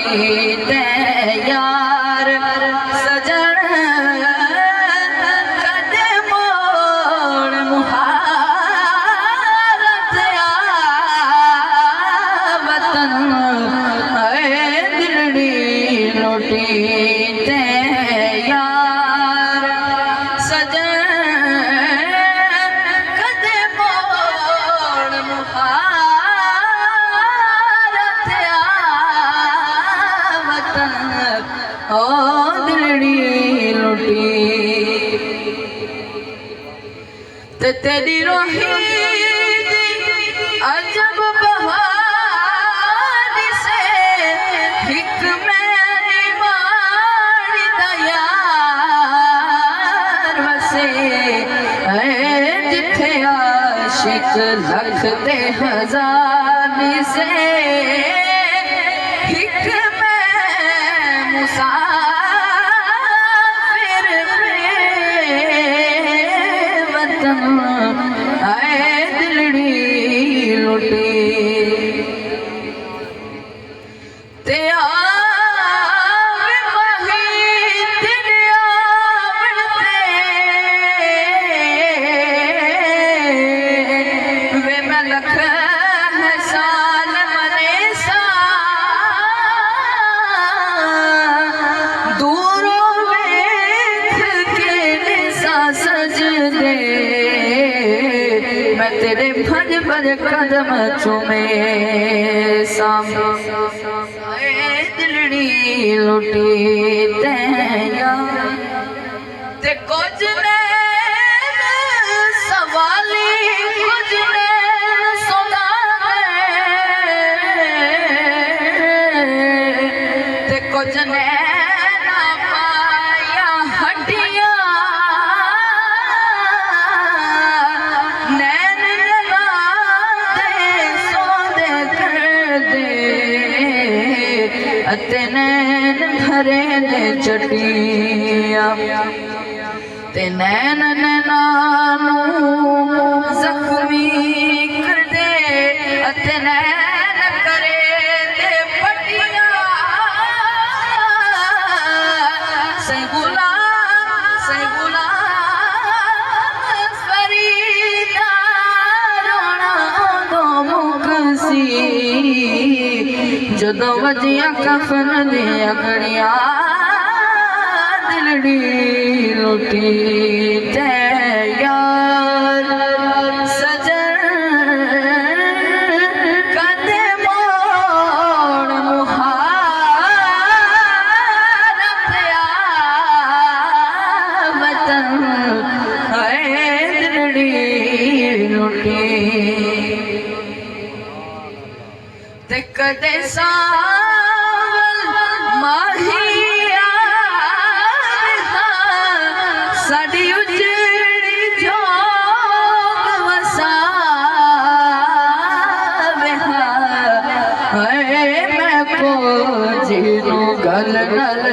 ते यार सजन कदे मोड़ मुहारत आ वतन दिलड़ी लोटी ते यार सजन कदे मोड़ मुहारत आ वतन ओ दिलड़ी लोटी ते तेरी रोही अजब बहार से हिक मैंने मारी दयार वसे जिथे आशिक लख ते हजार से हिक मैं मुसाफिर वतन दिलड़ी लुटी ते आवे माही तेरे आवड़ते वे मैं लख साल मने सा दूरों वेख के निसा सज दे मैं तेरे भज भज कदम चूमे सामने दिलड़ी लुटी ते यार ते कुछ ने सवाली कुछ ने सुना ते कुछ ने ना पाया हड्डियां नैन लगा दे सौदे कर दे अते नैन भरे ने चटिया ते नैन नैनानू जख्मी कर दे अते नैन करे दे पटिया से गुलाम फरीदा रोना दो मुकसी जदों वजिया कफन दी अगड़ियां दिलड़ी लुटी ते यार सजन कदे मोड़ मुहारत आ वतन दिलड़ी लुटी ते कदे सावल माही साड़ी उजड़ी जोग वसा मैं को जीनू गल नल